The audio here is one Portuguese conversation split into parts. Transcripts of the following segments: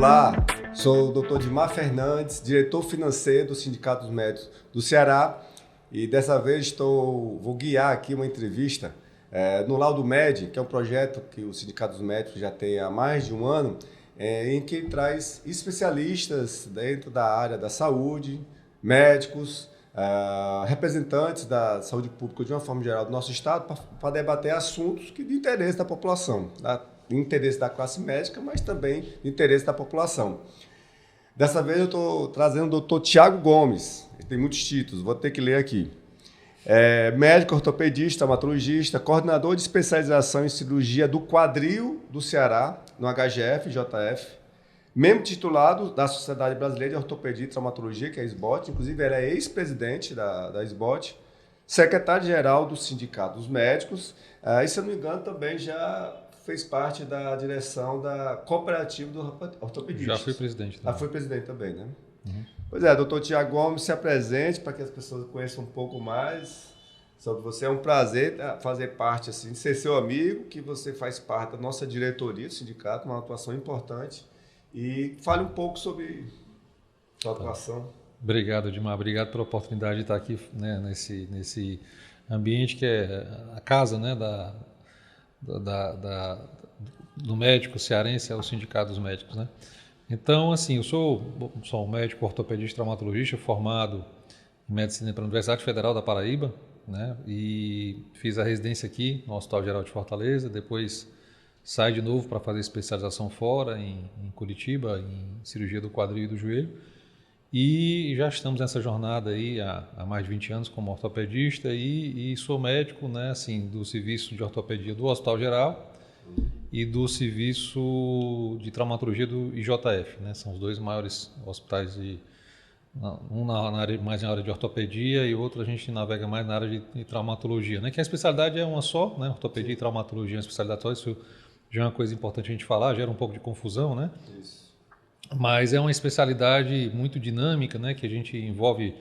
Olá, sou o Dr. Dimar Fernandes, diretor financeiro do Sindicato dos Médicos do Ceará, e dessa vez vou guiar aqui uma entrevista no Laudo Med, que é um projeto que o Sindicato dos Médicos já tem há mais de um ano, em que traz especialistas dentro da área da saúde, médicos, representantes da saúde pública de uma forma geral do nosso estado, para debater assuntos de interesse da população, de interesse da classe médica, mas também de interesse da população. Dessa vez eu estou trazendo o Dr. Tiago Gomes, ele tem muitos títulos, vou ter que ler aqui. Médico, ortopedista, traumatologista, coordenador de especialização em cirurgia do quadril do Ceará, no HGF, JF, membro titulado da Sociedade Brasileira de Ortopedia e Traumatologia, que é a SBOT, inclusive ele é ex-presidente da SBOT, secretário-geral do Sindicato dos Médicos, e se eu não me engano também já fez parte da direção da cooperativa do ortopedista. Já fui presidente também. Foi presidente também, né? Uhum. Pois é, doutor Tiago Gomes, se apresente para que as pessoas conheçam um pouco mais sobre você. É um prazer fazer parte, assim, ser seu amigo, que você faz parte da nossa diretoria do sindicato, uma atuação importante. E fale um pouco sobre sua atuação. Obrigado, Dimar. Obrigado pela oportunidade de estar aqui, né, nesse ambiente que é a casa, né, do médico cearense, é o Sindicato dos Médicos, né? Então, assim, eu sou um médico ortopedista e traumatologista formado em medicina pela Universidade Federal da Paraíba, né? E fiz a residência aqui no Hospital Geral de Fortaleza, depois saí de novo para fazer especialização fora, em Curitiba, em cirurgia do quadril e do joelho. E já estamos nessa jornada aí há mais de 20 anos como ortopedista e sou médico, né, assim, do serviço de ortopedia do Hospital Geral e do serviço de traumatologia do IJF, né? São os dois maiores hospitais, um mais na área de ortopedia e outro a gente navega mais na área de traumatologia, né? Que a especialidade é uma só, né? Ortopedia e traumatologia é uma especialidade só, isso já é uma coisa importante a gente falar, gera um pouco de confusão, né? Isso. Mas é uma especialidade muito dinâmica, né? Que a gente envolve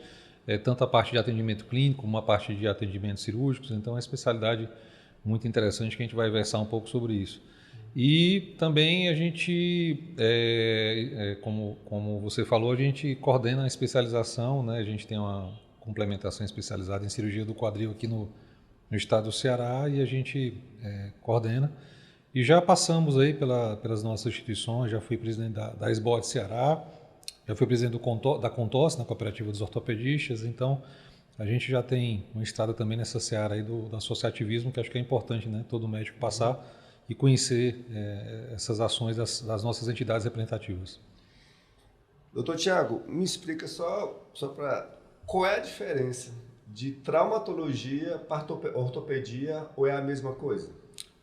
tanto a parte de atendimento clínico como a parte de atendimentos cirúrgicos, então é uma especialidade muito interessante que a gente vai versar um pouco sobre isso. E também a gente, como você falou, a gente coordena a especialização, né? A gente tem uma complementação especializada em cirurgia do quadril aqui no estado do Ceará e a gente coordena. E já passamos aí pelas nossas instituições, já fui presidente da SBOT Ceará, já fui presidente da Contos, na Cooperativa dos Ortopedistas, então a gente já tem uma estrada também nessa seara aí do associativismo, que acho que é importante, né? Todo médico passar e conhecer essas ações das nossas entidades representativas. Doutor Tiago, me explica só para qual é a diferença de traumatologia para ortopedia, ou é a mesma coisa?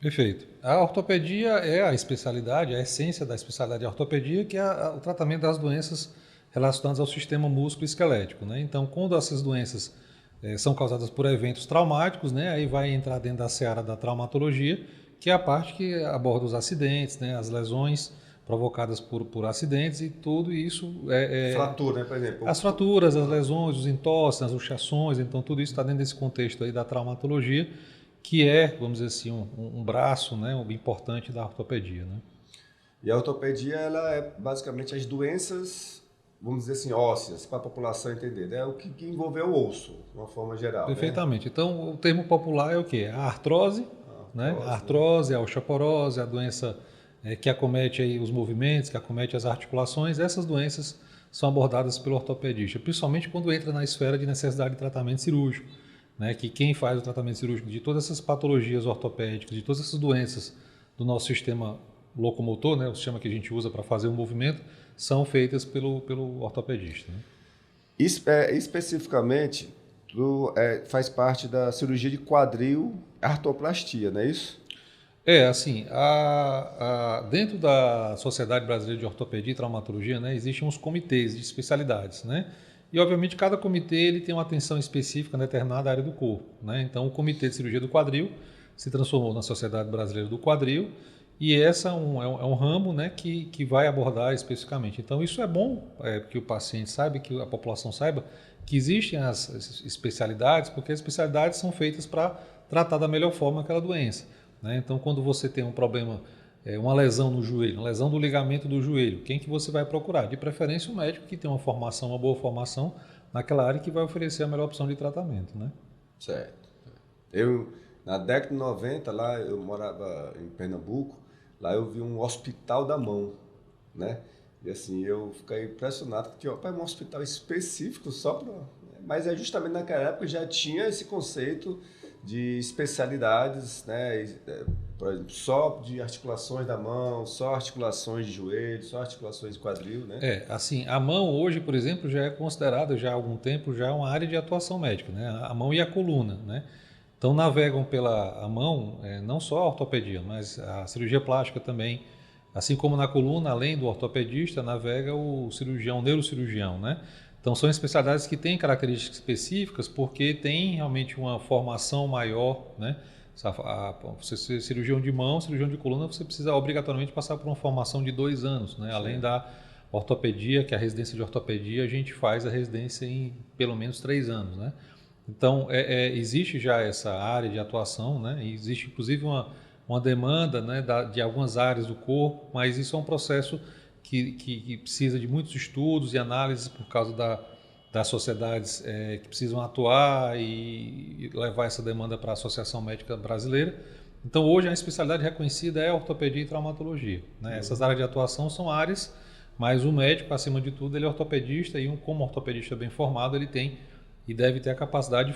Perfeito. A ortopedia é a especialidade, a essência da especialidade de ortopedia, que é o tratamento das doenças relacionadas ao sistema músculo-esquelético, né? Então, quando essas doenças são causadas por eventos traumáticos, né? Aí vai entrar dentro da seara da traumatologia, que é a parte que aborda os acidentes, né? As lesões provocadas por acidentes e tudo isso Fratura, né, por exemplo? As fraturas, as lesões, os entorses, as luxações, então tudo isso está dentro desse contexto aí da traumatologia, que é, vamos dizer assim, um braço, né, importante da ortopedia, né? E a ortopedia, ela é basicamente as doenças, vamos dizer assim, ósseas, para a população entender, né? O que envolve o osso, de uma forma geral. Perfeitamente. Né? Então, o termo popular é o quê? A artrose, né? A artrose, a osteoporose, a doença que acomete aí os movimentos, que acomete as articulações. Essas doenças são abordadas pelo ortopedista, principalmente quando entra na esfera de necessidade de tratamento cirúrgico, né? Que quem faz o tratamento cirúrgico de todas essas patologias ortopédicas, de todas essas doenças do nosso sistema locomotor, né? O sistema que a gente usa para fazer o movimento, são feitas pelo ortopedista. Né? Especificamente, faz parte da cirurgia de quadril, artroplastia, não é isso? Assim, dentro da Sociedade Brasileira de Ortopedia e Traumatologia, né, existem uns comitês de especialidades, né? E, obviamente, cada comitê ele tem uma atenção específica em determinada área do corpo, né? Então, o Comitê de Cirurgia do Quadril se transformou na Sociedade Brasileira do Quadril e essa é um ramo, né, que vai abordar especificamente. Então, isso é bom que o paciente saiba, que a população saiba que existem as especialidades, porque as especialidades são feitas para tratar da melhor forma aquela doença. Né? Então, quando você tem um problema uma lesão no joelho, uma lesão do ligamento do joelho, quem que você vai procurar? De preferência um médico que tem uma formação, uma boa formação naquela área que vai oferecer a melhor opção de tratamento, né? Certo. Na década de 90, lá eu morava em Pernambuco, lá eu vi um hospital da mão, né? E assim, eu fiquei impressionado que tinha um hospital específico só para... Mas é justamente naquela época já tinha esse conceito de especialidades, né? Por exemplo, só de articulações da mão, só articulações de joelho, só articulações de quadril, né? Assim, a mão hoje, por exemplo, já é considerada já há algum tempo já uma área de atuação médica, né? A mão e a coluna, né? Então navegam pela a mão, não só a ortopedia, mas a cirurgia plástica também, assim como na coluna, além do ortopedista, navega o cirurgião, o neurocirurgião, né? Então são especialidades que têm características específicas porque tem realmente uma formação maior, né? Você ser cirurgião de mão, cirurgião de coluna, você precisa obrigatoriamente passar por uma formação de 2 anos, né? Além da ortopedia, que é a residência de ortopedia, a gente faz a residência em pelo menos 3 anos, né? Então, existe já essa área de atuação, né? Existe inclusive uma demanda, né, de algumas áreas do corpo, mas isso é um processo que precisa de muitos estudos e análises por causa das sociedades que precisam atuar e levar essa demanda para a Associação Médica Brasileira. Então, hoje a especialidade reconhecida é a ortopedia e traumatologia, né? Essas áreas de atuação são áreas, mas o médico, acima de tudo, ele é ortopedista e como ortopedista bem formado, ele tem e deve ter a capacidade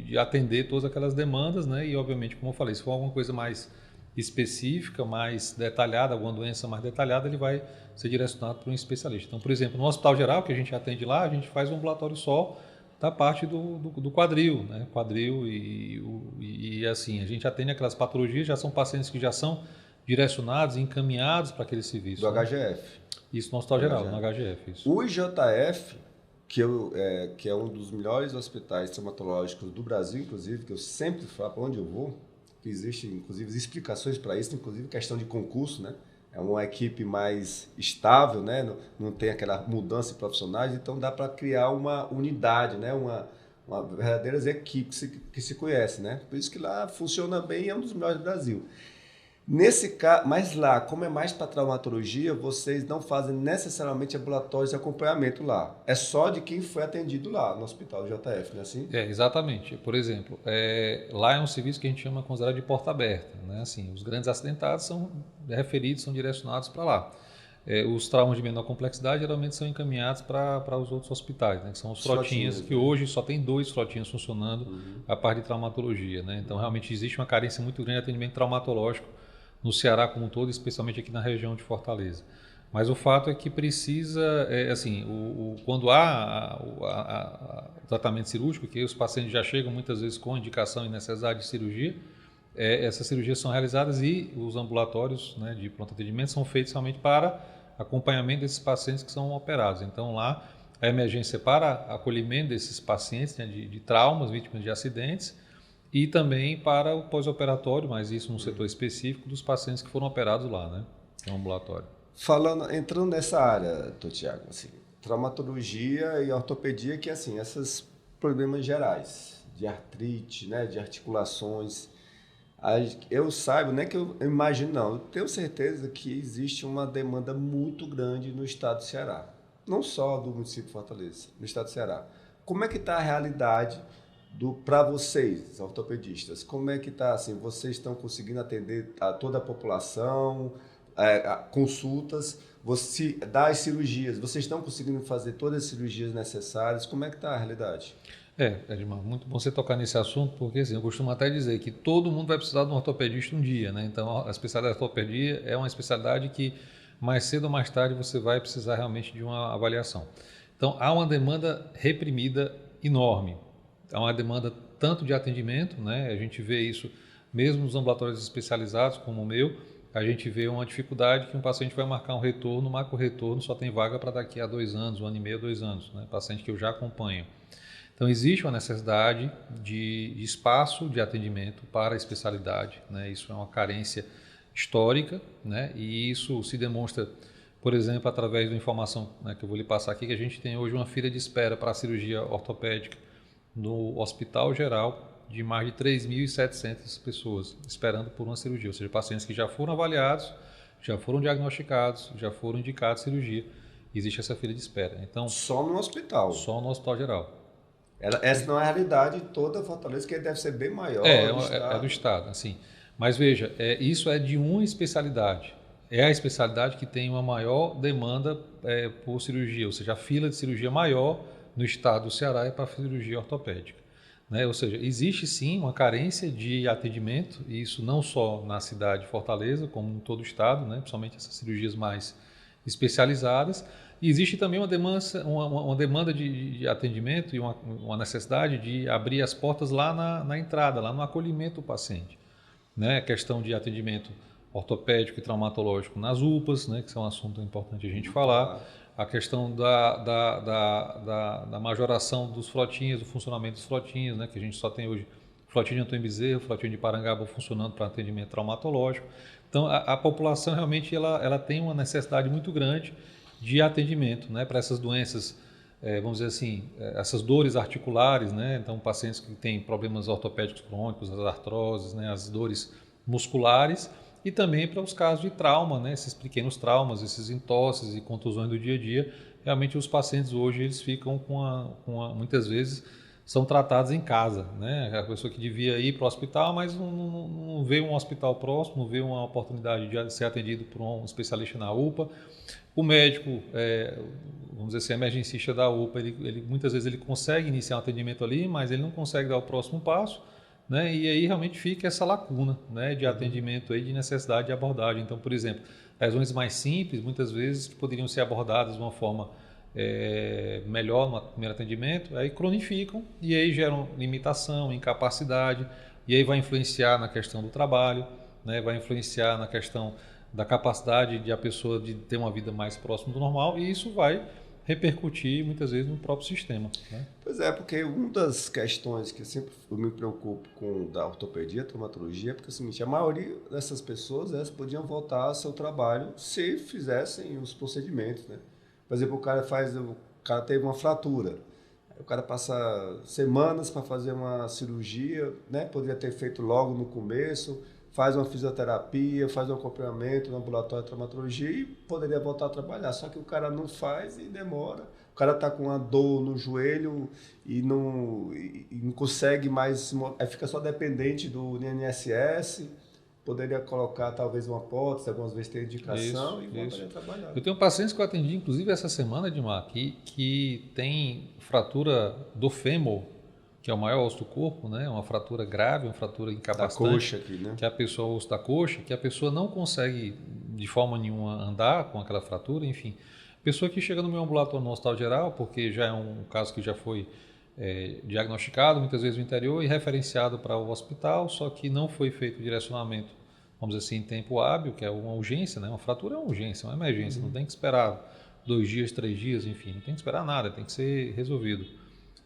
de atender todas aquelas demandas, né? E, obviamente, como eu falei, se for alguma coisa mais específica, mais detalhada, alguma doença mais detalhada, ele vai ser direcionado para um especialista. Então, por exemplo, no Hospital Geral, que a gente atende lá, a gente faz um ambulatório só da parte do quadril, né? Quadril e assim, a gente atende aquelas patologias, já são pacientes que já são direcionados, encaminhados para aquele serviço. Do né? HGF. Isso no Hospital Geral, no HGF. Isso. O IJF, que é um dos melhores hospitais traumatológicos do Brasil, inclusive, que eu sempre falo para onde eu vou, que existem, inclusive, explicações para isso, inclusive questão de concurso, né? É uma equipe mais estável, né? Não tem aquela mudança de profissionais, então dá para criar uma unidade, né? Uma verdadeiras equipes que se conhecem, né? Por isso que lá funciona bem e é um dos melhores do Brasil. Nesse caso, mas lá, como é mais para traumatologia, vocês não fazem necessariamente ambulatórios de acompanhamento lá. É só de quem foi atendido lá no hospital do JF, não é assim? Exatamente. Por exemplo, lá é um serviço que a gente chama considerado de porta aberta, né? Assim, os grandes acidentados são referidos, são direcionados para lá. Os traumas de menor complexidade geralmente são encaminhados para os outros hospitais, né? Que são os frotinhas, que hoje só tem 2 frotinhas funcionando a parte de traumatologia, né? Então, realmente existe uma carência muito grande de atendimento traumatológico no Ceará como um todo, especialmente aqui na região de Fortaleza. Mas o fato é que precisa, quando há o tratamento cirúrgico, que os pacientes já chegam muitas vezes com indicação e necessidade de cirurgia, essas cirurgias são realizadas e os ambulatórios, né, de pronto atendimento são feitos realmente para acompanhamento desses pacientes que são operados. Então lá a emergência é para acolhimento desses pacientes, né, de traumas, vítimas de acidentes, e também para o pós-operatório, mas isso num setor específico dos pacientes que foram operados lá, né, no ambulatório. Entrando nessa área, doutor Tiago, assim, traumatologia e ortopedia, que assim, esses problemas gerais, de artrite, né, de articulações, eu saiba, não é que eu imagino, não, eu tenho certeza que existe uma demanda muito grande no estado do Ceará, não só do município de Fortaleza, no estado do Ceará. Como é que está a realidade para vocês, ortopedistas? Como é que está, assim, vocês estão conseguindo atender a toda a população, consultas, das cirurgias, vocês estão conseguindo fazer todas as cirurgias necessárias? Como é que está a realidade? Edmar, muito bom você tocar nesse assunto, porque assim, eu costumo até dizer que todo mundo vai precisar de um ortopedista um dia, né? Então, a especialidade de ortopedia é uma especialidade que mais cedo ou mais tarde você vai precisar realmente de uma avaliação. Então, há uma demanda reprimida enorme. Há uma demanda tanto de atendimento, né? A gente vê isso mesmo nos ambulatórios especializados, como o meu, a gente vê uma dificuldade que um paciente vai marcar um retorno, marca o retorno, só tem vaga para daqui a 2 anos, 1 ano e meio, 2 anos, né? Paciente que eu já acompanho. Então, existe uma necessidade de espaço de atendimento para a especialidade, né? Isso é uma carência histórica, né? E isso se demonstra, por exemplo, através da informação, né, que eu vou lhe passar aqui, que a gente tem hoje uma fila de espera para a cirurgia ortopédica no Hospital Geral de mais de 3.700 pessoas esperando por uma cirurgia, ou seja, pacientes que já foram avaliados, já foram diagnosticados, já foram indicados cirurgia. Existe essa fila de espera. Então, só no hospital? Só no hospital geral. Essa não é a realidade de toda a Fortaleza, que deve ser bem maior. É do Estado, assim. Mas veja, isso é de uma especialidade. É a especialidade que tem uma maior demanda por cirurgia, ou seja, a fila de cirurgia maior no estado do Ceará é para a cirurgia ortopédica. Né? Ou seja, existe sim uma carência de atendimento, e isso não só na cidade de Fortaleza, como em todo o estado, né? Principalmente essas cirurgias mais especializadas. E existe também uma demanda de atendimento e uma necessidade de abrir as portas lá na entrada, lá no acolhimento do paciente. Né? A questão de atendimento ortopédico e traumatológico nas UPAs, né? Que é um assunto importante a gente falar. A questão da majoração dos frotinhas, do funcionamento dos frotinhas, né? Que a gente só tem hoje flotinha de Antônio Bezerra, flotinha de Parangaba funcionando para atendimento traumatológico. Então, a população realmente ela tem uma necessidade muito grande de atendimento, né? Para essas doenças, vamos dizer assim, essas dores articulares, né? Então, pacientes que têm problemas ortopédicos crônicos, as artroses, né? As dores musculares, e também para os casos de trauma, né? Esses pequenos traumas, esses entosses e contusões do dia a dia. Realmente os pacientes hoje eles ficam muitas vezes são tratados em casa, né? A pessoa que devia ir para o hospital, mas não vê um hospital próximo, não vê uma oportunidade de ser atendido por um especialista na UPA. O médico, vamos dizer assim, emergencista da UPA, ele muitas vezes ele consegue iniciar um atendimento ali, mas ele não consegue dar o próximo passo. Né? E aí realmente fica essa lacuna, né, de atendimento, aí, de necessidade de abordagem. Então, por exemplo, lesões mais simples, muitas vezes poderiam ser abordadas de uma forma melhor no primeiro atendimento, aí cronificam e aí geram limitação, incapacidade, e aí vai influenciar na questão do trabalho, né, vai influenciar na questão da capacidade de a pessoa de ter uma vida mais próxima do normal, e isso vai repercutir muitas vezes no próprio sistema. Né? Pois é, porque uma das questões que sempre eu me preocupo com da ortopedia, traumatologia, é porque é o seguinte, a maioria dessas pessoas elas podiam voltar ao seu trabalho se fizessem os procedimentos, né? Por exemplo, o cara teve uma fratura, o cara passa semanas para fazer uma cirurgia, né? Poderia ter feito logo no começo, faz uma fisioterapia, faz um acompanhamento no ambulatório de traumatologia e poderia voltar a trabalhar. Só que o cara não faz e demora. O cara está com uma dor no joelho e não consegue mais, fica só dependente do INSS. Poderia colocar talvez uma prótese, algumas vezes tem indicação e voltaria a trabalhar. Eu tenho pacientes que eu atendi, inclusive essa semana, Edmar, que tem fratura do fêmur, que é o maior osso do corpo, né? Uma fratura grave, uma fratura incapacitante. Da coxa aqui, né? Que a pessoa, o osso da coxa, que a pessoa não consegue de forma nenhuma andar com aquela fratura, enfim. Pessoa que chega no meu ambulatório no Hospital Geral, porque já é um caso que já foi diagnosticado, muitas vezes no interior, e referenciado para o hospital, só que não foi feito o direcionamento, vamos dizer assim, em tempo hábil, que é uma urgência, né? Uma fratura é uma urgência, uma emergência, não tem que esperar 2 dias, 3 dias, enfim, não tem que esperar nada, tem que ser resolvido.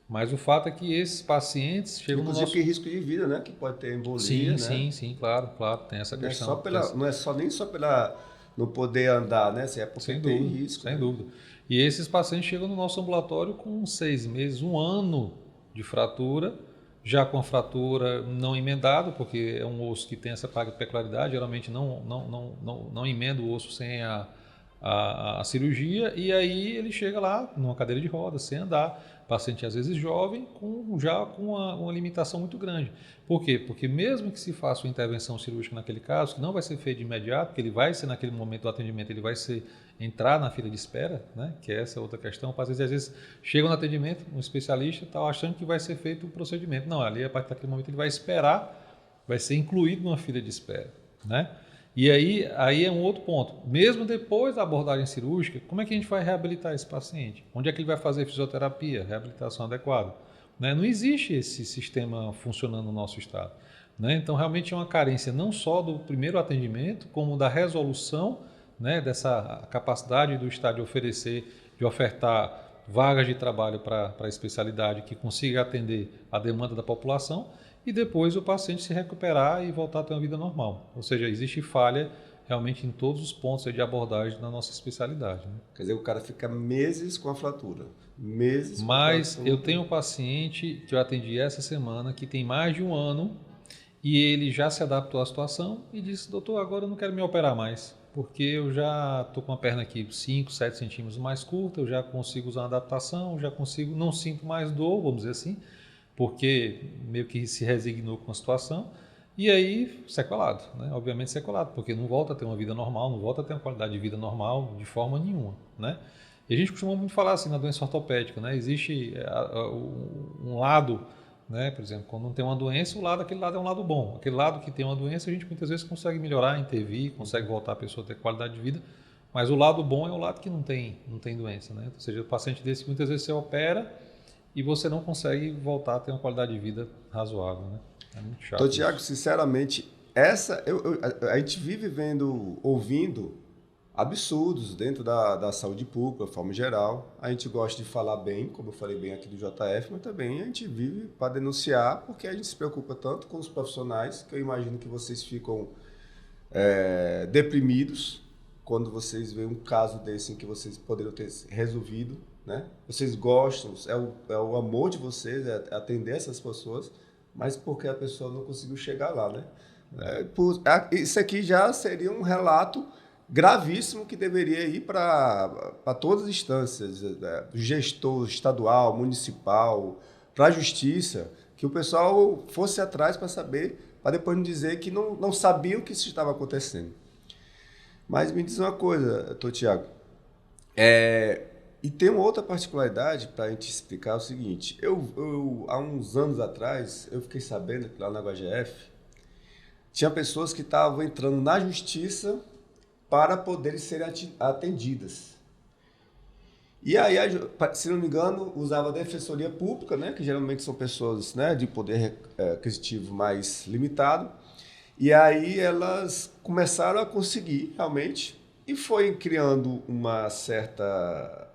Mas o fato é que esses pacientes chegam inclusive que risco de vida, né? Que pode ter embolia, sim, né? Sim, claro, tem essa questão. Não é nem só pela não poder andar, né? É porque sem tem dúvida, risco. Sem né? dúvida. E esses pacientes chegam no nosso ambulatório com 6 meses, 1 ano de fratura, já com a fratura não emendada, porque é um osso que tem essa peculiaridade, geralmente não emenda o osso sem a cirurgia, e aí ele chega lá numa cadeira de rodas, sem andar, paciente às vezes jovem, já com uma limitação muito grande. Por quê? Porque mesmo que se faça uma intervenção cirúrgica naquele caso, que não vai ser feito de imediato, porque ele vai ser naquele momento do atendimento, ele vai entrar na fila de espera, né? Que é essa outra questão. O paciente às vezes chega no atendimento, um especialista está achando que vai ser feito o procedimento. Não, ali a partir daquele momento ele vai esperar, vai ser incluído numa fila de espera, né? E aí é um outro ponto. Mesmo depois da abordagem cirúrgica, como é que a gente vai reabilitar esse paciente? Onde é que ele vai fazer fisioterapia, reabilitação adequada? Né? Não existe esse sistema funcionando no nosso estado. Né? Então, realmente é uma carência não só do primeiro atendimento, como da resolução, né, dessa capacidade do estado de ofertar vagas de trabalho para a especialidade que consiga atender a demanda da população, e depois o paciente se recuperar e voltar a ter uma vida normal. Ou seja, existe falha realmente em todos os pontos de abordagem da nossa especialidade. Né? Quer dizer, o cara fica meses com a fratura. Meses com a Mas fratura. eu tenho um paciente que eu atendi essa semana que tem mais de um ano e ele já se adaptou à situação e disse, doutor, agora eu não quero me operar mais, porque eu já estou com a perna aqui 5, 7 centímetros mais curta, eu já consigo usar uma adaptação, já consigo, não sinto mais dor, vamos dizer assim, porque meio que se resignou com a situação. E aí, sequelado, né? Obviamente sequelado, porque não volta a ter uma vida normal, não volta a ter uma qualidade de vida normal de forma nenhuma, né? E a gente costuma muito falar assim na doença ortopédica, né? Existe um lado, né? Por exemplo, quando não tem uma doença, aquele lado é um lado bom. Aquele lado que tem uma doença, a gente muitas vezes consegue melhorar, intervir, consegue voltar a pessoa a ter qualidade de vida, mas o lado bom é o lado que não tem doença, né? Ou seja, o paciente desse muitas vezes você opera e você não consegue voltar a ter uma qualidade de vida razoável, né? É muito chato. Então, Tiago, sinceramente, a gente vive ouvindo absurdos dentro da saúde pública, de forma geral. A gente gosta de falar bem, como eu falei bem aqui do JF, mas também a gente vive para denunciar, porque a gente se preocupa tanto com os profissionais, que eu imagino que vocês ficam deprimidos quando vocês veem um caso desse em que vocês poderiam ter resolvido, né? Vocês gostam, é o amor de vocês, é atender essas pessoas, mas porque a pessoa não conseguiu chegar lá, né? Isso aqui já seria um relato gravíssimo que deveria ir para todas as instâncias, do gestor estadual, municipal, para a justiça, que o pessoal fosse atrás para saber, para depois não dizer que não sabia o que isso estava acontecendo. Mas me diz uma coisa, Tiago, e tem uma outra particularidade para a gente explicar o seguinte, há uns anos atrás, eu fiquei sabendo que lá na HGF, tinha pessoas que estavam entrando na justiça para poderem ser atendidas. E aí, se não me engano, usava a defensoria pública, né, que geralmente são pessoas, né, de poder aquisitivo mais limitado, e aí elas começaram a conseguir realmente, e foi criando uma certa...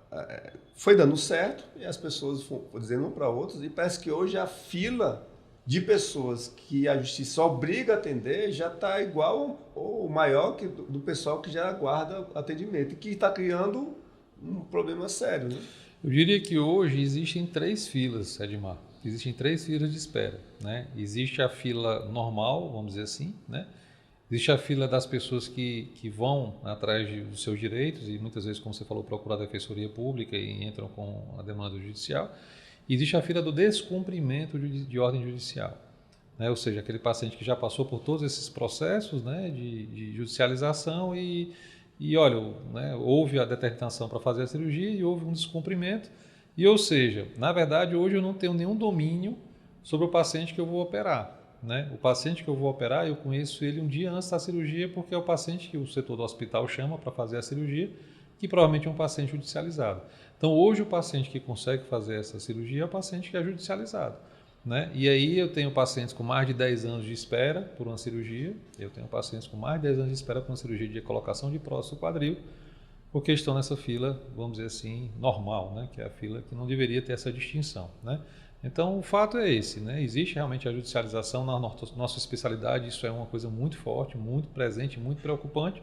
foi dando certo, e as pessoas foram dizendo um para outros, e parece que hoje a fila de pessoas que a justiça obriga a atender já está igual ou maior que do pessoal que já aguarda atendimento, e que está criando um problema sério, né? Eu diria que hoje existem 3 filas, Edmar. Existem 3 filas de espera, né? Existe a fila normal, vamos dizer assim, né? Existe a fila das pessoas que vão atrás dos seus direitos e muitas vezes, como você falou, procurar a defensoria pública e entram com a demanda judicial. E existe a fila do descumprimento de ordem judicial, né? Ou seja, aquele paciente que já passou por todos esses processos, né, de judicialização e olha, né, houve a determinação para fazer a cirurgia e houve um descumprimento. E, ou seja, na verdade, hoje eu não tenho nenhum domínio sobre o paciente que eu vou operar, né? O paciente que eu vou operar, eu conheço ele um dia antes da cirurgia, porque é o paciente que o setor do hospital chama para fazer a cirurgia, que provavelmente é um paciente judicializado. Então, hoje o paciente que consegue fazer essa cirurgia é o paciente que é judicializado, né? E aí eu tenho pacientes com mais de 10 anos de espera por uma cirurgia, eu tenho pacientes com mais de 10 anos de espera por uma cirurgia de colocação de prótese do quadril, porque estão nessa fila, vamos dizer assim, normal, né? Que é a fila que não deveria ter essa distinção, né? Então, o fato é esse, né? Existe realmente a judicialização na nossa especialidade, isso é uma coisa muito forte, muito presente, muito preocupante,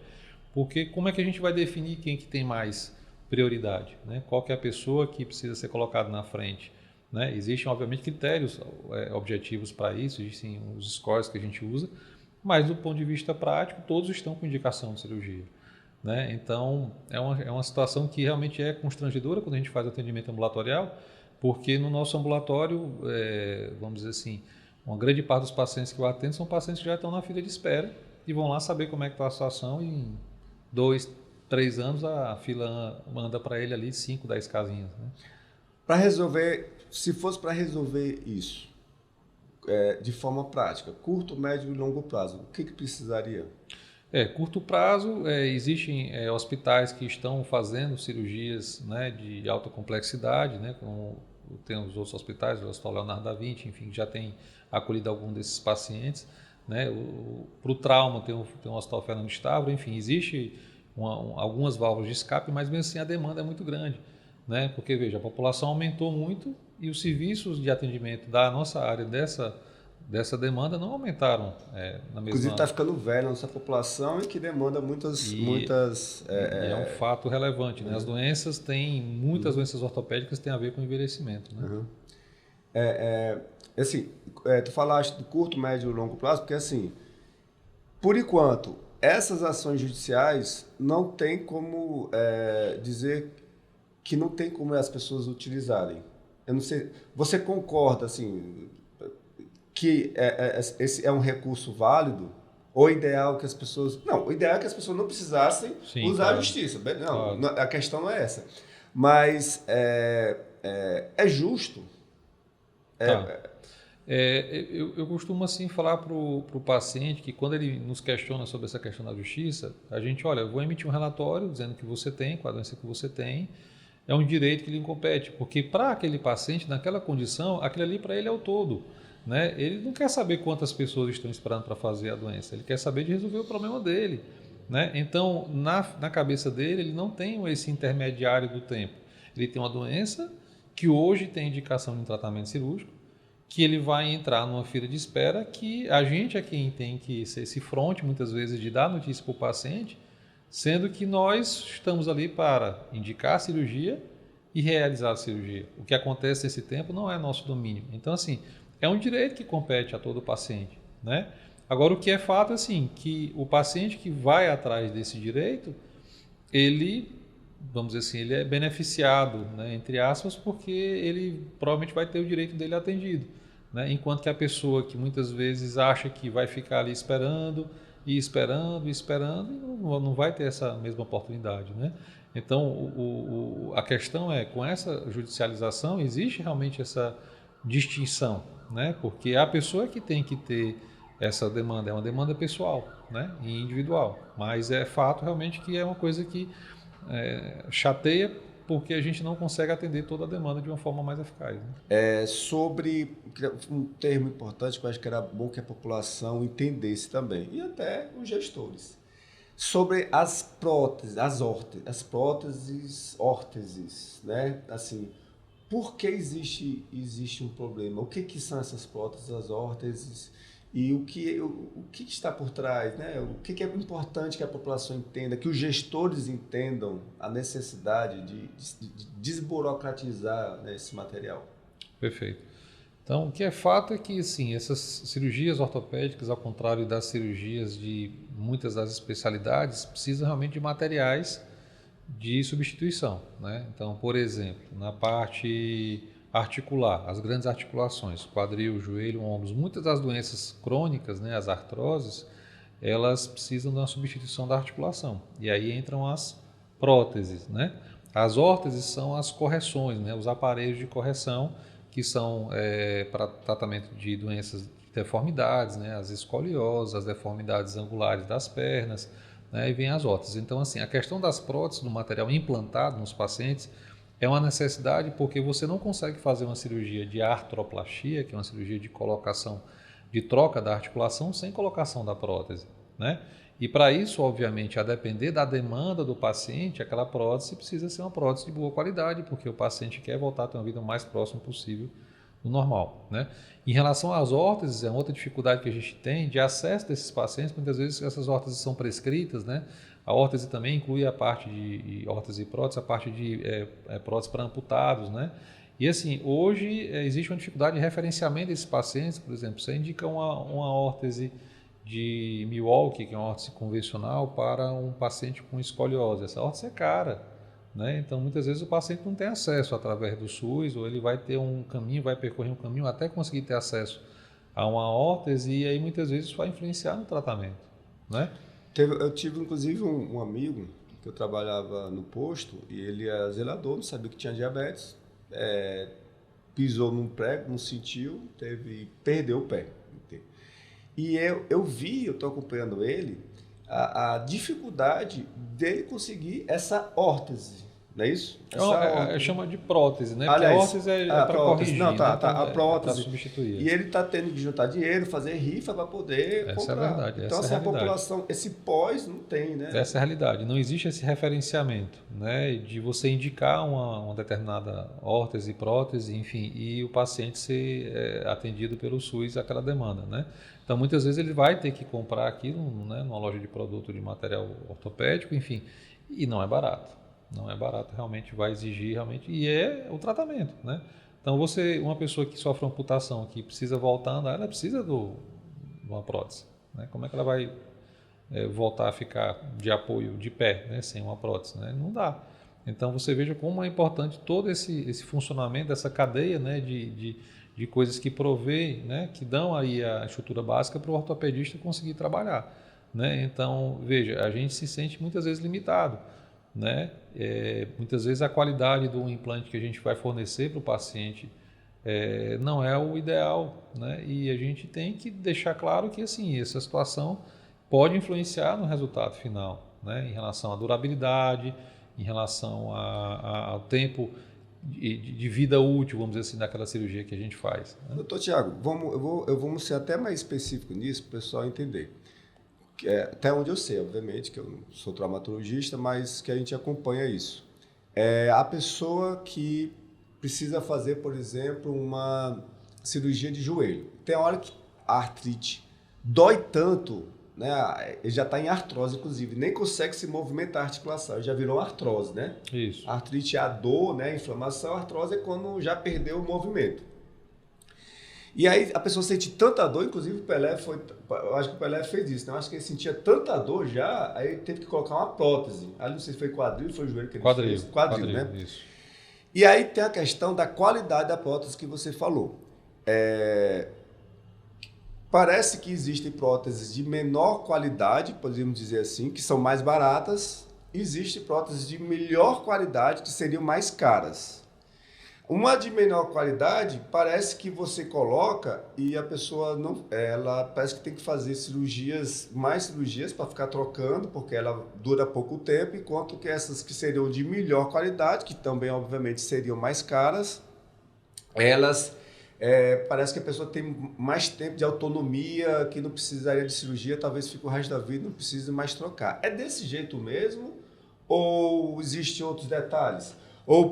porque como é que a gente vai definir quem que tem mais prioridade, né? Qual que é a pessoa que precisa ser colocada na frente, né? Existem, obviamente, critérios objetivos para isso, existem os scores que a gente usa, mas do ponto de vista prático, todos estão com indicação de cirurgia, né? Então, é uma situação que realmente é constrangedora quando a gente faz atendimento ambulatorial, porque no nosso ambulatório, vamos dizer assim, uma grande parte dos pacientes que eu atendo são pacientes que já estão na fila de espera e vão lá saber como é que está a situação e em 2, 3 anos a fila manda para ele ali 5, 10 casinhas, né? Para resolver, se fosse para resolver isso de forma prática, curto, médio e longo prazo, o que precisaria? Curto prazo, existem hospitais que estão fazendo cirurgias, né, de alta complexidade, né, como tem os outros hospitais, o Hospital Leonardo da Vinci, enfim, já tem acolhido algum desses pacientes, né? Para o trauma tem um Hospital Fernando Stavro, enfim, existe algumas válvulas de escape, mas mesmo assim a demanda é muito grande, né? Porque, veja, a população aumentou muito e os serviços de atendimento da nossa área, dessa demanda não aumentaram na Inclusive mesma... está ficando velha a nossa população e que demanda muitas E é um fato relevante, né? As doenças muitas doenças ortopédicas têm a ver com envelhecimento, né? Uhum. Assim, tu falaste do curto, médio e longo prazo, porque assim, por enquanto, essas ações judiciais não tem como dizer que não tem como as pessoas utilizarem. Eu não sei, você concorda assim que esse é um recurso válido? Ou o ideal que as pessoas... Não, o ideal é que as pessoas não precisassem Sim, usar claro. a justiça. Não, Claro. a questão não é essa. Mas é justo. Tá. Eu costumo assim falar para o paciente que quando ele nos questiona sobre essa questão da justiça, a gente, olha, eu vou emitir um relatório dizendo que você tem, qual a doença que você tem, é um direito que lhe compete, porque para aquele paciente, naquela condição, aquilo ali para ele é o todo. Né? Ele não quer saber quantas pessoas estão esperando para fazer a doença, ele quer saber de resolver o problema dele. Né? Então, na cabeça dele, ele não tem esse intermediário do tempo. Ele tem uma doença que hoje tem indicação de tratamento cirúrgico, que ele vai entrar numa fila de espera que a gente é quem tem que ser esse fronte, muitas vezes, de dar notícia para o paciente, sendo que nós estamos ali para indicar a cirurgia e realizar a cirurgia. O que acontece nesse tempo não é nosso domínio. Então, assim, é um direito que compete a todo paciente, né? Agora, o que é fato é assim, que o paciente que vai atrás desse direito, ele, vamos dizer assim, ele é beneficiado, né, entre aspas, porque ele provavelmente vai ter o direito dele atendido. Né? Enquanto que a pessoa que muitas vezes acha que vai ficar ali esperando, e esperando, e esperando, não vai ter essa mesma oportunidade. Né? Então, a questão é, com essa judicialização, existe realmente essa distinção, né? Porque a pessoa que tem que ter essa demanda é uma demanda pessoal, né? E individual, mas é fato realmente que é uma coisa que chateia porque a gente não consegue atender toda a demanda de uma forma mais eficaz. Né? Sobre um termo importante que eu acho que era bom que a população entendesse também, e até os gestores, sobre as próteses, as próteses, órteses, né? Assim, por que existe um problema? O que são essas próteses, as órteses? E o que está por trás, né? O que é importante que a população entenda, que os gestores entendam a necessidade de desburocratizar, né, esse material. Perfeito. Então, o que é fato é que, sim, essas cirurgias ortopédicas, ao contrário das cirurgias de muitas das especialidades, precisam realmente de materiais de substituição. Né? Então, por exemplo, na parte articular, as grandes articulações, quadril, joelho, ombros, muitas das doenças crônicas, né, as artroses, elas precisam de uma substituição da articulação. E aí entram as próteses. Né? As órteses são as correções, né, os aparelhos de correção que são para tratamento de doenças de deformidades, né, as escolioses, as deformidades angulares das pernas, né, e vem as órteses. Então, assim, a questão das próteses, do material implantado nos pacientes, é uma necessidade porque você não consegue fazer uma cirurgia de artroplastia, que é uma cirurgia de colocação, de troca da articulação, sem colocação da prótese. Né? E para isso, obviamente, a depender da demanda do paciente, aquela prótese precisa ser uma prótese de boa qualidade, porque o paciente quer voltar a ter uma vida o mais próximo possível do normal. Né? Em relação às órteses, é outra dificuldade que a gente tem de acesso desses pacientes, muitas vezes essas órteses são prescritas, né? A órtese também inclui a parte de órtese e prótese, a parte de prótese para amputados, né? E assim, hoje existe uma dificuldade de referenciamento desses pacientes, por exemplo, você indica uma órtese de Milwaukee, que é uma órtese convencional, para um paciente com escoliose. Essa órtese é cara, né? Então, muitas vezes o paciente não tem acesso através do SUS, ou ele vai ter um caminho, vai percorrer um caminho até conseguir ter acesso a uma órtese, e aí muitas vezes isso vai influenciar no tratamento, né? Eu tive, inclusive, um amigo que eu trabalhava no posto, e ele era zelador, não sabia que tinha diabetes, pisou num prego, não sentiu, perdeu o pé. E eu estou acompanhando ele, a dificuldade dele conseguir essa órtese, não é isso? Chama de prótese, né? Aliás, porque órtese é para corrigir, não, tá, né? Então, a prótese. É para substituir. E ele está tendo que juntar dinheiro, fazer rifa para poder Essa comprar. é a verdade. Então, essa é a a realidade. população, esse pós não tem, né? Essa é a realidade. Não existe esse referenciamento, né? De você indicar uma determinada órtese, prótese, enfim, e o paciente ser atendido pelo SUS aquela demanda, né? Então, muitas vezes ele vai ter que comprar aquilo, né, numa loja de produto de material ortopédico, enfim, e não é barato. Não é barato, realmente vai exigir, realmente, e é o tratamento, né? Então, uma pessoa que sofre uma amputação, que precisa voltar a andar, ela precisa de uma prótese, né? Como é que ela vai voltar a ficar de apoio de pé, né, sem uma prótese, né? Não dá. Então você veja como é importante todo esse funcionamento dessa cadeia, né, de coisas que provê, né, que dão aí a estrutura básica para o ortopedista conseguir trabalhar, né? Então veja, a gente se sente muitas vezes limitado, né? Muitas vezes a qualidade do implante que a gente vai fornecer para o paciente não é o ideal, né? E a gente tem que deixar claro que assim essa situação pode influenciar no resultado final, né? Em relação à durabilidade, em relação ao tempo de vida útil, vamos dizer assim, daquela cirurgia que a gente faz, né? Doutor Tiago, vamos ser até mais específico nisso para o pessoal entender. Até onde eu sei, obviamente, que eu não sou traumatologista, mas que a gente acompanha isso. A pessoa que precisa fazer, por exemplo, uma cirurgia de joelho. Tem hora que a artrite dói tanto, né? Ele já está em artrose, inclusive, nem consegue se movimentar a articulação, já virou artrose, né? Isso. A artrite é a dor, né? A inflamação, a artrose é quando já perdeu o movimento. E aí a pessoa sente tanta dor, inclusive o Pelé eu acho que o Pelé fez isso, né? Eu acho que ele sentia tanta dor já, aí ele teve que colocar uma prótese. Ali não sei se foi quadril, foi o joelho que ele fez. Quadril, né? Isso. E aí tem a questão da qualidade da prótese que você falou. Parece que existem próteses de menor qualidade, podemos dizer assim, que são mais baratas. Existem próteses de melhor qualidade que seriam mais caras. Uma de menor qualidade parece que você coloca e a pessoa não, ela parece que tem que fazer mais cirurgias para ficar trocando, porque ela dura pouco tempo, enquanto que essas que seriam de melhor qualidade, que também obviamente seriam mais caras, elas parece que a pessoa tem mais tempo de autonomia, que não precisaria de cirurgia, talvez fique o resto da vida e não precise mais trocar. É desse jeito mesmo ou existem outros detalhes? Ou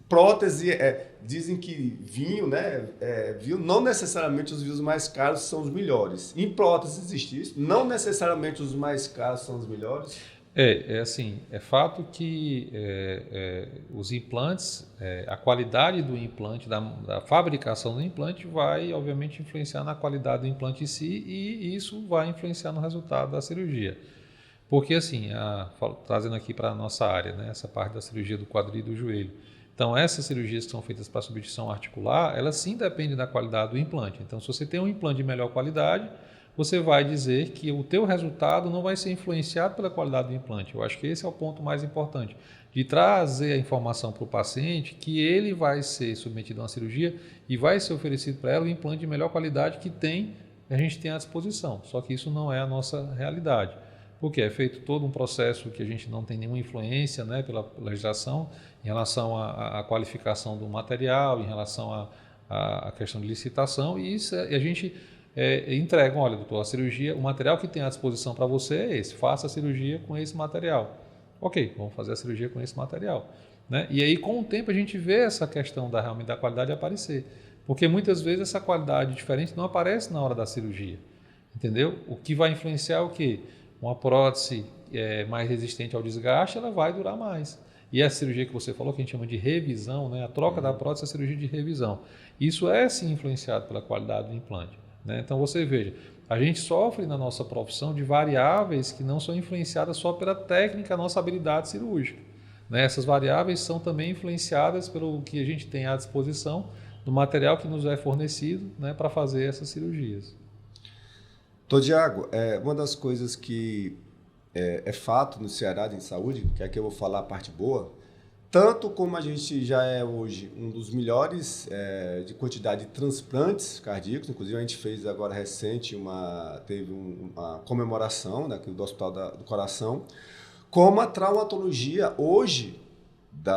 prótese, dizem que vinho, né? Vinho, não necessariamente os vinhos mais caros são os melhores. Em prótese existe isso? Não necessariamente os mais caros são os melhores? Assim, é fato que os implantes, a qualidade do implante, da fabricação do implante vai, obviamente, influenciar na qualidade do implante em si e isso vai influenciar no resultado da cirurgia. Porque, assim, trazendo aqui para a nossa área, né, essa parte da cirurgia do quadril e do joelho. Então, essas cirurgias que são feitas para substituição articular, elas sim dependem da qualidade do implante. Então, se você tem um implante de melhor qualidade, você vai dizer que o teu resultado não vai ser influenciado pela qualidade do implante. Eu acho que esse é o ponto mais importante, de trazer a informação para o paciente que ele vai ser submetido a uma cirurgia e vai ser oferecido para ela um implante de melhor qualidade que a gente tem à disposição. Só que isso não é a nossa realidade. Porque é feito todo um processo que a gente não tem nenhuma influência, né, pela legislação em relação à qualificação do material, em relação à questão de licitação, e a gente entrega, olha, doutor, a cirurgia, o material que tem à disposição para você é esse, faça a cirurgia com esse material. Ok, vamos fazer a cirurgia com esse material, né? E aí, com o tempo, a gente vê essa questão realmente da qualidade aparecer, porque muitas vezes essa qualidade diferente não aparece na hora da cirurgia, entendeu? O que vai influenciar é o quê? Uma prótese mais resistente ao desgaste, ela vai durar mais. E a cirurgia que você falou, que a gente chama de revisão, né? A troca da prótese é a cirurgia de revisão. Isso é sim influenciado pela qualidade do implante, né? Então você veja, a gente sofre na nossa profissão de variáveis que não são influenciadas só pela técnica, nossa habilidade cirúrgica, né? Essas variáveis são também influenciadas pelo que a gente tem à disposição do material que nos é fornecido, né, para fazer essas cirurgias. Tiago, uma das coisas que é fato no Ceará de saúde, que aqui eu vou falar a parte boa, tanto como a gente já é hoje um dos melhores de quantidade de transplantes cardíacos, inclusive a gente fez agora recente, teve uma comemoração, né, do Hospital do Coração, como a traumatologia hoje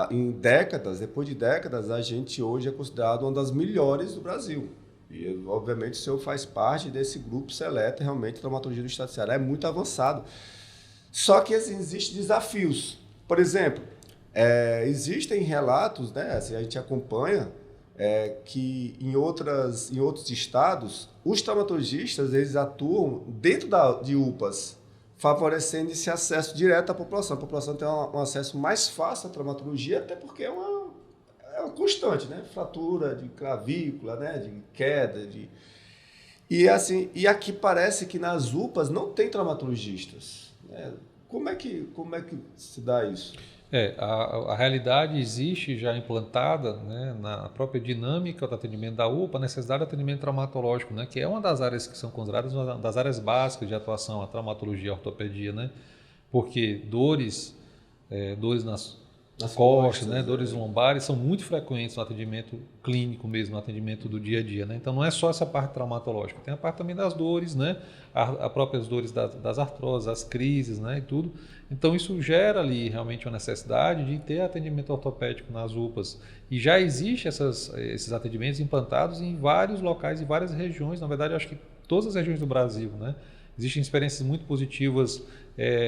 Em décadas, depois de décadas, a gente hoje é considerado uma das melhores do Brasil. E, obviamente, o senhor faz parte desse grupo seleto, realmente, a traumatologia do Estado do Ceará é muito avançado. Só que assim, existem desafios. Por exemplo, existem relatos, né, assim, a gente acompanha, que em outros estados, os traumatologistas eles atuam dentro de UPAs, favorecendo esse acesso direto à população. A população tem um acesso mais fácil à traumatologia, até porque é uma constante, né? Fratura de clavícula, né? De queda, e aqui parece que nas UPAs não tem traumatologistas, né? Como é que se dá isso? A realidade existe já implantada, né, na própria dinâmica do atendimento da UPA, a necessidade de atendimento traumatológico, né, que é uma das áreas que são consideradas uma das áreas básicas de atuação, a traumatologia e a ortopedia, né, porque dores nas costas, né, dores lombares são muito frequentes no atendimento clínico mesmo, no atendimento do dia a dia, né? Então não é só essa parte traumatológica, tem a parte também das dores, né, as próprias dores das artroses, as crises, né, e tudo. Então isso gera ali realmente uma necessidade de ter atendimento ortopédico nas UPAs. E já existe esses atendimentos implantados em vários locais, em várias regiões, na verdade eu acho que todas as regiões do Brasil, né? Existem experiências muito positivas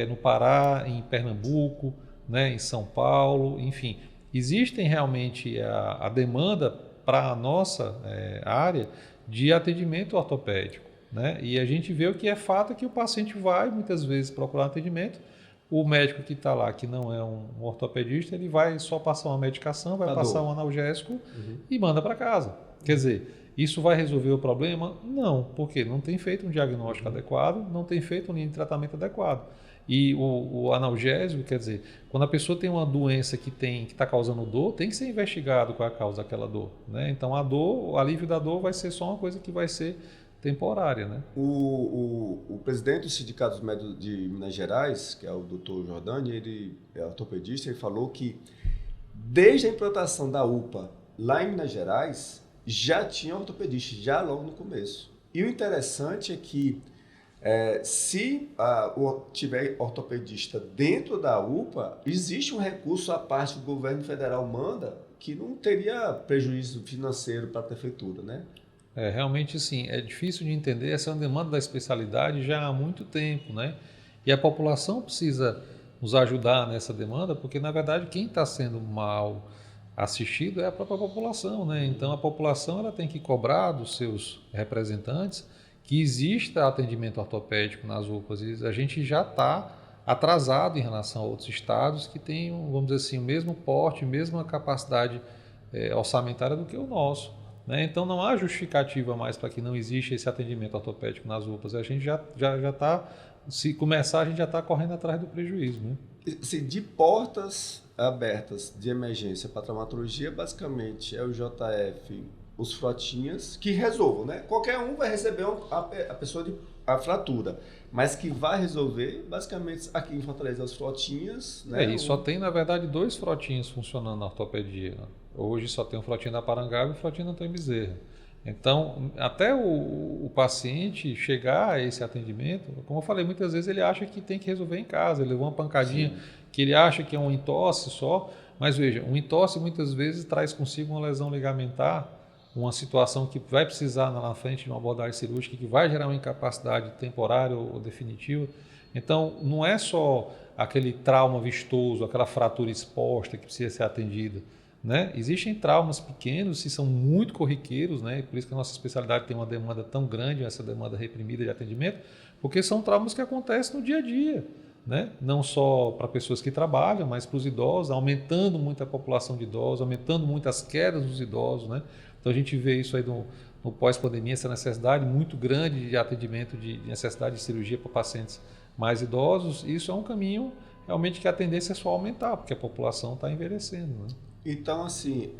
no Pará, em Pernambuco, né, em São Paulo, enfim. Existem realmente a demanda para a nossa área de atendimento ortopédico, né? E a gente vê o que é fato é que o paciente vai muitas vezes procurar atendimento, o médico que está lá, que não é um ortopedista, ele vai só passar uma medicação, vai passar um analgésico e manda para casa. Quer dizer, isso vai resolver o problema? Não, porque não tem feito um diagnóstico adequado, não tem feito um linha de tratamento adequado. E o analgésico, quer dizer, quando a pessoa tem uma doença que está causando dor, tem que ser investigado qual é a causa daquela dor, né? Então o alívio da dor vai ser só uma coisa que vai ser temporária, né? O presidente do Sindicato dos Médicos de Minas Gerais, que é o Dr. Jordani, ele é ortopedista, ele falou que desde a implantação da UPA lá em Minas Gerais, já tinha ortopedista, já logo no começo. E o interessante é que se tiver ortopedista dentro da UPA, existe um recurso à parte que o governo federal manda que não teria prejuízo financeiro para a prefeitura, né? Realmente sim, é difícil de entender, essa é uma demanda da especialidade já há muito tempo, né? E a população precisa nos ajudar nessa demanda, porque na verdade quem está sendo mal assistido é a própria população, né? Então a população ela tem que cobrar dos seus representantes que exista atendimento ortopédico nas UPAs. E a gente já está atrasado em relação a outros estados que têm, vamos dizer assim, o mesmo porte, a mesma capacidade orçamentária do que o nosso, né? Então não há justificativa mais para que não exista esse atendimento ortopédico nas UPAs. A gente já está, se começar, a gente já está correndo atrás do prejuízo, né? Assim, de portas abertas de emergência para traumatologia, basicamente é o JF, os frotinhas, que resolvam, né? Qualquer um vai receber a pessoa a fratura, mas que vai resolver, basicamente, aqui em Fortaleza, os frotinhas, né? E só tem, na verdade, 2 frotinhos funcionando na ortopedia. Hoje só tem o frotinho da Parangaba e o frotinho da Antônio Bezerra. Então, até o paciente chegar a esse atendimento, como eu falei, muitas vezes ele acha que tem que resolver em casa, ele levou uma pancadinha. Sim. Que ele acha que é um entorse só, mas veja, um entorse muitas vezes traz consigo uma lesão ligamentar, uma situação que vai precisar na frente de uma abordagem cirúrgica, que vai gerar uma incapacidade temporária ou definitiva. Então, não é só aquele trauma vistoso, aquela fratura exposta que precisa ser atendida, né? Existem traumas pequenos que são muito corriqueiros, né? Por isso que a nossa especialidade tem uma demanda tão grande, essa demanda reprimida de atendimento, porque são traumas que acontecem no dia a dia, né? Não só para pessoas que trabalham, mas para os idosos, aumentando muito a população de idosos, aumentando muito as quedas dos idosos, né? Então a gente vê isso aí no pós-pandemia, essa necessidade muito grande de atendimento, de necessidade de cirurgia para pacientes mais idosos. E isso é um caminho realmente que a tendência é só aumentar, porque a população está envelhecendo, né? Então, assim,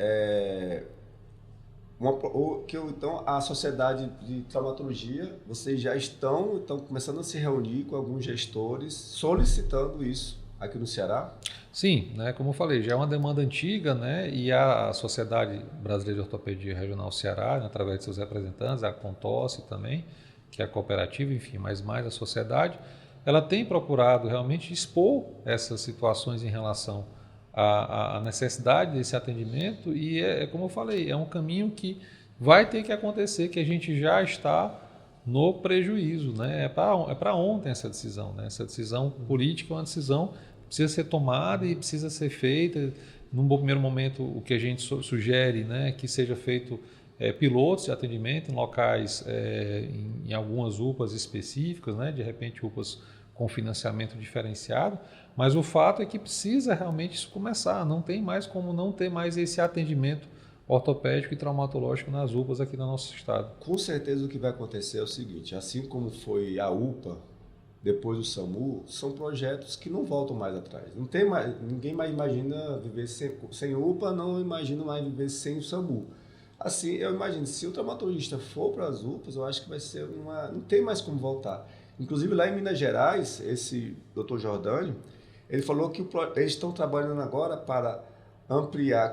então a sociedade de traumatologia, vocês já estão começando a se reunir com alguns gestores solicitando isso aqui no Ceará? Sim, né, como eu falei, já é uma demanda antiga, né, e a Sociedade Brasileira de Ortopedia Regional Ceará, né, através de seus representantes, a Contosse também, que é a cooperativa, enfim, mas mais a sociedade, ela tem procurado realmente expor essas situações em relação a necessidade desse atendimento e como eu falei, é um caminho que vai ter que acontecer, que a gente já está no prejuízo, né? É para ontem essa decisão, né? Essa decisão política é uma decisão que precisa ser tomada e precisa ser feita. Num primeiro momento, o que a gente sugere, né, que seja feito pilotos de atendimento em locais, em algumas UPAs específicas, né, de repente UPAs com financiamento diferenciado, mas o fato é que precisa realmente isso começar, não tem mais como não ter mais esse atendimento ortopédico e traumatológico nas UPAs aqui no nosso estado. Com certeza o que vai acontecer é o seguinte, assim como foi a UPA, depois do SAMU, são projetos que não voltam mais atrás. Não tem mais, ninguém mais imagina viver sem UPA, não imagina mais viver sem o SAMU. Assim, eu imagino, se o traumatologista for para as UPAs, eu acho que vai ser não tem mais como voltar. Inclusive lá em Minas Gerais, esse Dr. Jordânio, ele falou que eles estão trabalhando agora para ampliar,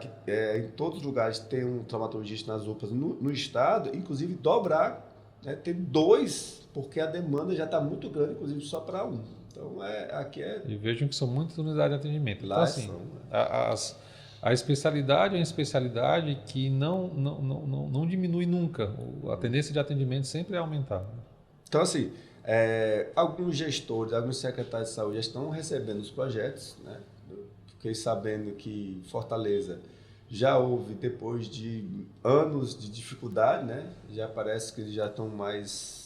em todos os lugares ter um traumatologista nas UPAs no estado, inclusive dobrar, né, ter 2, porque a demanda já está muito grande, inclusive só para 1. Então, aqui é... E vejam que são muitas unidades de atendimento. Lá então, assim, são, a especialidade é uma especialidade que não diminui nunca. A tendência de atendimento sempre é aumentar. Então, assim, alguns gestores, alguns secretários de saúde já estão recebendo os projetos, né? Fiquei sabendo que Fortaleza já houve, depois de anos de dificuldade, né? Já parece que eles já estão mais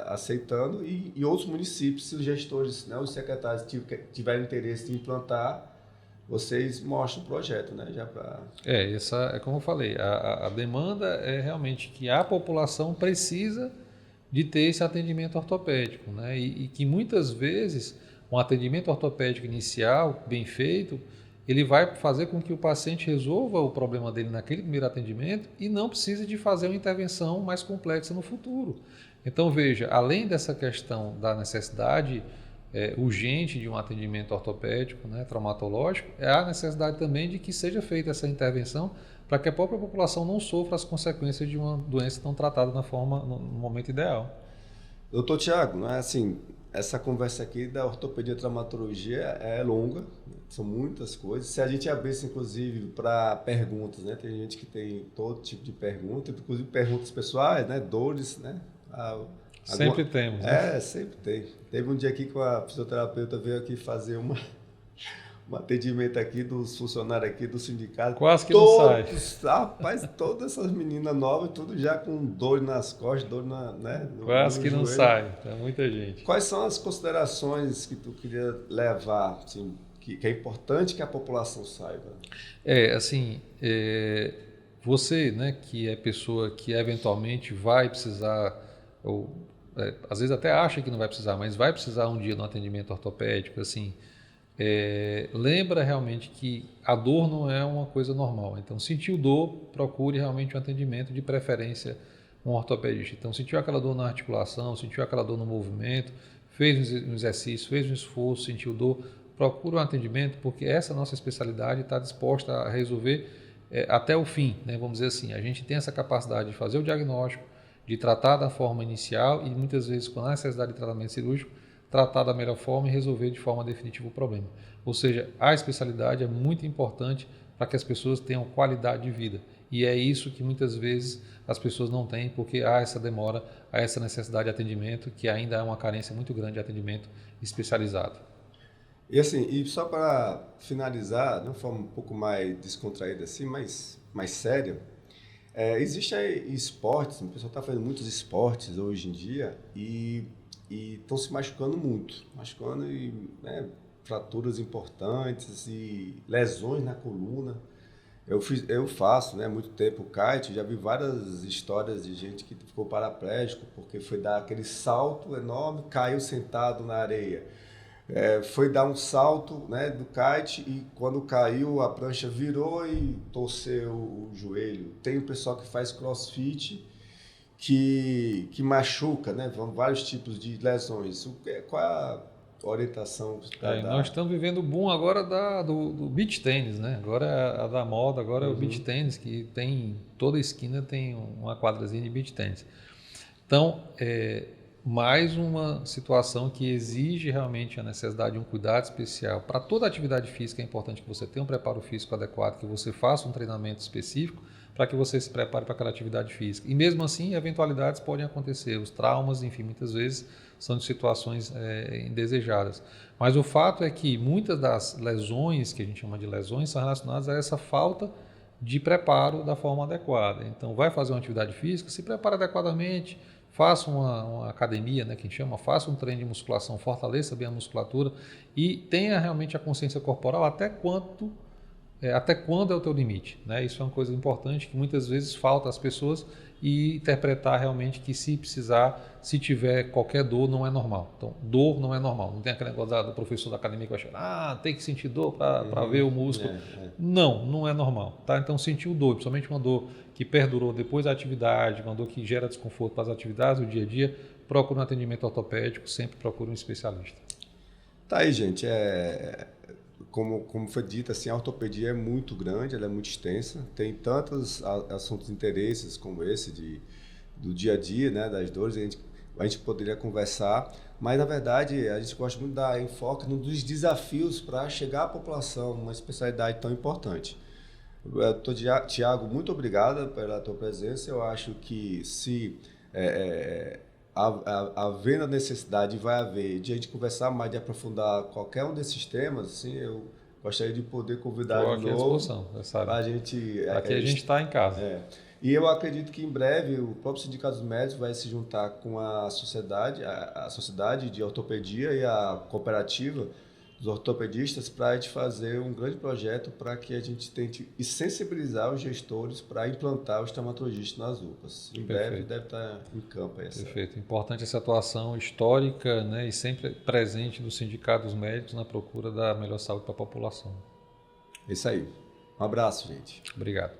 aceitando, e outros municípios, se os gestores, né, os secretários tiverem interesse em implantar, vocês mostram o projeto, né? Já para... Essa é como eu falei, a demanda é realmente que a população precisa de ter esse atendimento ortopédico, né? E que muitas vezes um atendimento ortopédico inicial, bem feito, ele vai fazer com que o paciente resolva o problema dele naquele primeiro atendimento e não precise de fazer uma intervenção mais complexa no futuro. Então, veja, além dessa questão da necessidade urgente de um atendimento ortopédico, né, traumatológico, há a necessidade também de que seja feita essa intervenção para que a própria população não sofra as consequências de uma doença não tratada no momento ideal. Doutor Tiago, não é assim, essa conversa aqui da ortopedia e traumatologia é longa, são muitas coisas. Se a gente abrisse, inclusive, para perguntas, né? Tem gente que tem todo tipo de pergunta, inclusive perguntas pessoais, né? Dores, né? Sempre temos, né? Sempre tem. Teve um dia aqui que a fisioterapeuta veio aqui fazer um atendimento aqui dos funcionários aqui do sindicato. Quase que não sai. Rapaz, todas essas meninas novas, tudo já com dor nas costas, dor Quase que no não joelho. sai, é muita gente. Quais são as considerações que tu queria levar, assim, que é importante que a população saiba? Você, né, que é pessoa que eventualmente vai precisar, ou às vezes até acha que não vai precisar, mas vai precisar um dia de um atendimento ortopédico, assim, lembra realmente que a dor não é uma coisa normal. Então, sentiu dor, procure realmente um atendimento, de preferência um ortopedista. Então, sentiu aquela dor na articulação, sentiu aquela dor no movimento, fez um exercício, fez um esforço, sentiu dor, procure um atendimento, porque essa nossa especialidade está disposta a resolver até o fim, né? Vamos dizer assim, a gente tem essa capacidade de fazer o diagnóstico, de tratar da forma inicial e muitas vezes com a necessidade de tratamento cirúrgico, tratar da melhor forma e resolver de forma definitiva o problema. Ou seja, a especialidade é muito importante para que as pessoas tenham qualidade de vida. E é isso que muitas vezes as pessoas não têm, porque há essa demora, há essa necessidade de atendimento, que ainda é uma carência muito grande de atendimento especializado. E assim, e só para finalizar, de uma forma um pouco mais descontraída assim, mais séria, existem aí esportes, o pessoal está fazendo muitos esportes hoje em dia e estão se machucando muito, né, fraturas importantes e lesões na coluna. Eu faço, né, muito tempo kite, já vi várias histórias de gente que ficou paraplégico porque foi dar aquele salto enorme, caiu sentado na areia. Foi dar um salto, né, do kite e quando caiu a prancha virou e torceu o joelho. Tem o pessoal que faz crossfit que machuca, né, vários tipos de lesões. Qual é a orientação para dar? Nós estamos vivendo o boom agora do beach tênis, né? Agora a da moda, agora é o beach tênis, que tem toda esquina tem uma quadrazinha de beach tênis. Então, mais uma situação que exige realmente a necessidade de um cuidado especial. Para toda atividade física é importante que você tenha um preparo físico adequado, que você faça um treinamento específico para que você se prepare para aquela atividade física. E mesmo assim, eventualidades podem acontecer, os traumas, enfim, muitas vezes são de situações indesejadas. Mas o fato é que muitas das lesões, que a gente chama de lesões, são relacionadas a essa falta de preparo da forma adequada. Então, vai fazer uma atividade física, se prepara adequadamente, faça uma academia, né, que a gente chama, faça um treino de musculação, fortaleça bem a musculatura e tenha realmente a consciência corporal até quando é o teu limite, né? Isso é uma coisa importante que muitas vezes falta às pessoas e interpretar realmente que se precisar, se tiver qualquer dor, não é normal. Então, dor não é normal. Não tem aquele negócio do professor da academia que vai achar, tem que sentir dor para ver o músculo. Não é normal. Tá? Então, sentiu dor, principalmente uma dor que perdurou depois da atividade, uma dor que gera desconforto para as atividades do dia a dia, procure um atendimento ortopédico, sempre procure um especialista. Tá aí, gente. Como foi dito, assim, a ortopedia é muito grande, ela é muito extensa, tem tantos assuntos de interesses como esse do dia a dia, né, das dores, a gente poderia conversar, mas na verdade a gente gosta muito de dar enfoque nos desafios para chegar à população, uma especialidade tão importante. Tiago, muito obrigado pela tua presença. Eu acho que se havendo a necessidade, vai haver, de a gente conversar mais, de aprofundar qualquer um desses temas, assim, eu gostaria de poder convidar de novo para a gente... Aqui a gente está em casa. E eu acredito que em breve o próprio Sindicato dos Médicos vai se juntar com a Sociedade de Ortopedia e a Cooperativa dos Ortopedistas para a gente fazer um grande projeto para que a gente tente sensibilizar os gestores para implantar os traumatologistas nas UPAs. Em breve deve estar em campo. Perfeito. Importante essa atuação histórica, né, e sempre presente do Sindicato dos Médicos na procura da melhor saúde para a população. Isso aí. Um abraço, gente. Obrigado.